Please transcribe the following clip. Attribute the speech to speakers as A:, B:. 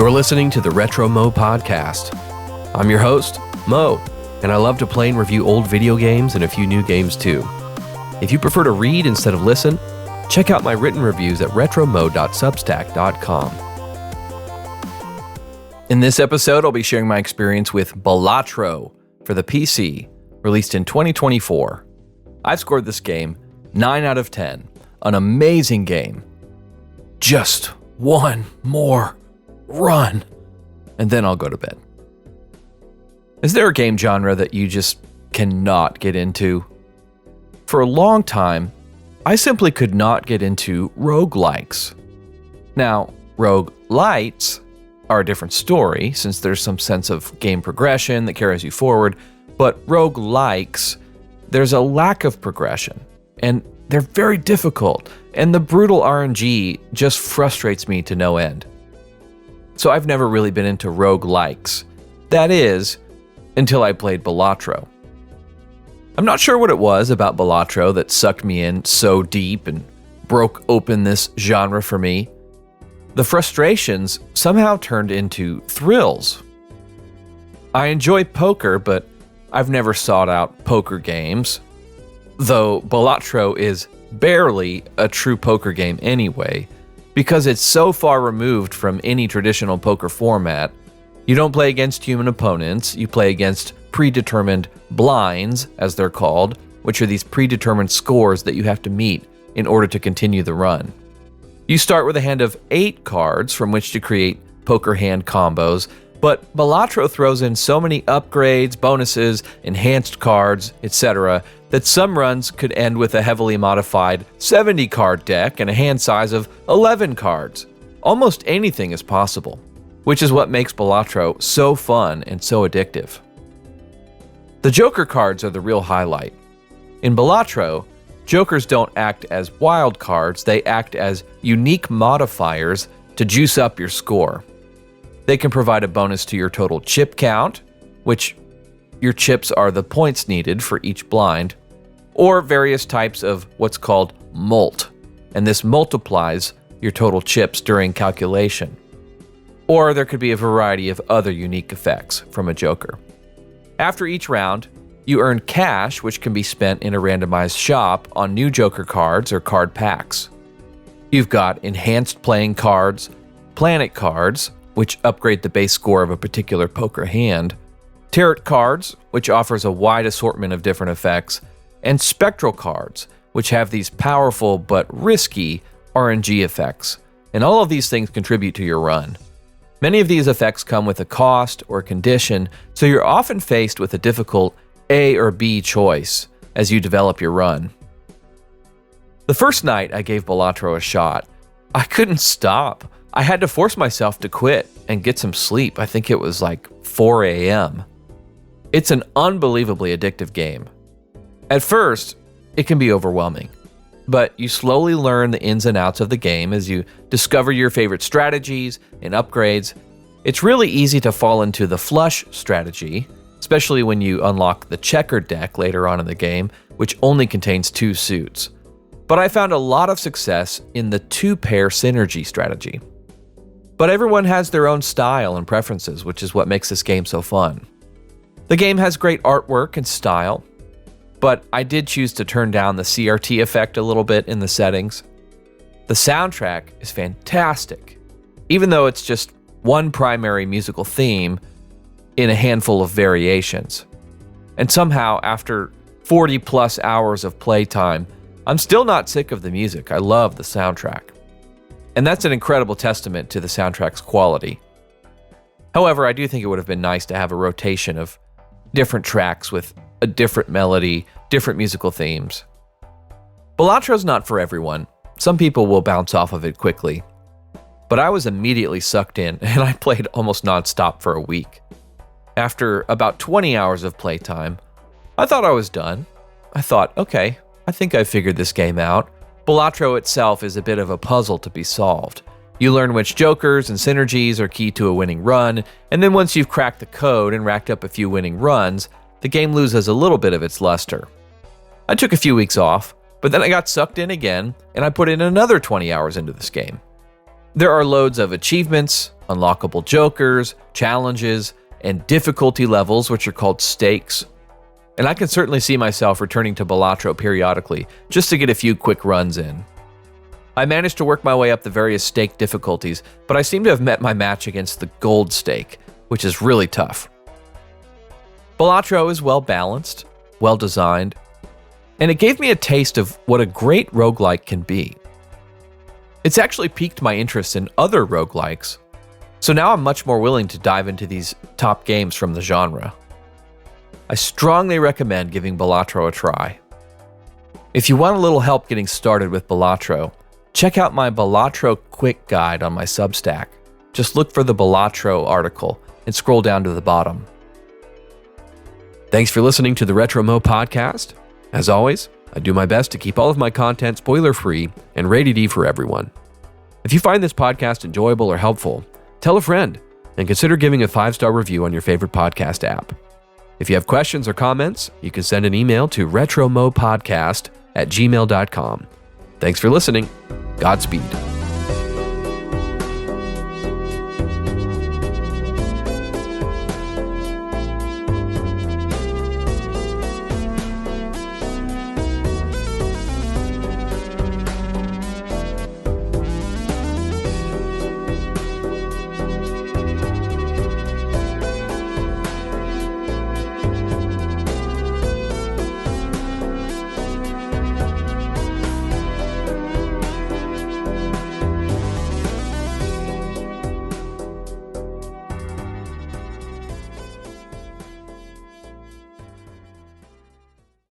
A: You're listening to the Retro Mo Podcast. I'm your host, Mo, and I love to play and review old video games and a few new games too. If you prefer to read instead of listen, check out my written reviews at retromo.substack.com. In this episode, I'll be sharing my experience with Balatro for the PC, released in 2024. I've scored this game 9 out of 10. An amazing game. Just one more run, and then I'll go to bed. Is there a game genre that you just cannot get into? For a long time, I simply could not get into roguelikes. Now, roguelites are a different story since there's some sense of game progression that carries you forward, but roguelikes, there's a lack of progression, and they're very difficult, and the brutal RNG just frustrates me to no end. So I've never really been into roguelikes. That is, until I played Balatro. I'm not sure what it was about Balatro that sucked me in so deep and broke open this genre for me. The frustrations somehow turned into thrills. I enjoy poker, but I've never sought out poker games, though Balatro is barely a true poker game anyway, because it's so far removed from any traditional poker format. You don't play against human opponents, you play against predetermined blinds, as they're called, which are these predetermined scores that you have to meet in order to continue the run. You start with a hand of 8 cards from which to create poker hand combos, but Balatro throws in so many upgrades, bonuses, enhanced cards, etc., that some runs could end with a heavily modified 70-card deck and a hand size of 11 cards. Almost anything is possible, which is what makes Balatro so fun and so addictive. The Joker cards are the real highlight. In Balatro, Jokers don't act as wild cards, they act as unique modifiers to juice up your score. They can provide a bonus to your total chip count, which your chips are the points needed for each blind, or various types of what's called mult, and this multiplies your total chips during calculation. Or there could be a variety of other unique effects from a Joker. After each round, you earn cash, which can be spent in a randomized shop on new Joker cards or card packs. You've got enhanced playing cards, planet cards, which upgrade the base score of a particular poker hand, tarot cards, which offers a wide assortment of different effects, and spectral cards, which have these powerful but risky RNG effects. And all of these things contribute to your run. Many of these effects come with a cost or condition, so you're often faced with a difficult A or B choice as you develop your run. The first night I gave Balatro a shot, I couldn't stop. I had to force myself to quit and get some sleep. I think it was like 4 a.m. It's an unbelievably addictive game. At first, it can be overwhelming, but you slowly learn the ins and outs of the game as you discover your favorite strategies and upgrades. It's really easy to fall into the flush strategy, especially when you unlock the checkered deck later on in the game, which only contains 2 suits. But I found a lot of success in the 2-pair synergy strategy. But everyone has their own style and preferences, which is what makes this game so fun. The game has great artwork and style, but I did choose to turn down the CRT effect a little bit in the settings. The soundtrack is fantastic, even though it's just one primary musical theme in a handful of variations. And somehow, after 40 plus hours of playtime, I'm still not sick of the music. I love the soundtrack. And that's an incredible testament to the soundtrack's quality. However, I do think it would have been nice to have a rotation of different tracks with a different melody, different musical themes. Balatro's not for everyone. Some people will bounce off of it quickly. But I was immediately sucked in, and I played almost nonstop for a week. After about 20 hours of playtime, I thought I was done. I thought, okay, I think I figured this game out. Balatro itself is a bit of a puzzle to be solved. You learn which jokers and synergies are key to a winning run, and then once you've cracked the code and racked up a few winning runs, the game loses a little bit of its luster. I took a few weeks off, but then I got sucked in again, and I put in another 20 hours into this game. There are loads of achievements, unlockable jokers, challenges, and difficulty levels, which are called stakes. And I can certainly see myself returning to Balatro periodically, just to get a few quick runs in. I managed to work my way up the various stake difficulties, but I seem to have met my match against the gold stake, which is really tough. Balatro is well balanced, well designed, and it gave me a taste of what a great roguelike can be. It's actually piqued my interest in other roguelikes, so now I'm much more willing to dive into these top games from the genre. I strongly recommend giving Balatro a try. If you want a little help getting started with Balatro, check out my Balatro quick guide on my Substack. Just look for the Balatro article and scroll down to the bottom. Thanks for listening to the Retro Mo podcast. As always, I do my best to keep all of my content spoiler-free and rated E for everyone. If you find this podcast enjoyable or helpful, tell a friend and consider giving a 5-star review on your favorite podcast app. If you have questions or comments, you can send an email to retromopodcast@gmail.com. Thanks for listening. Godspeed.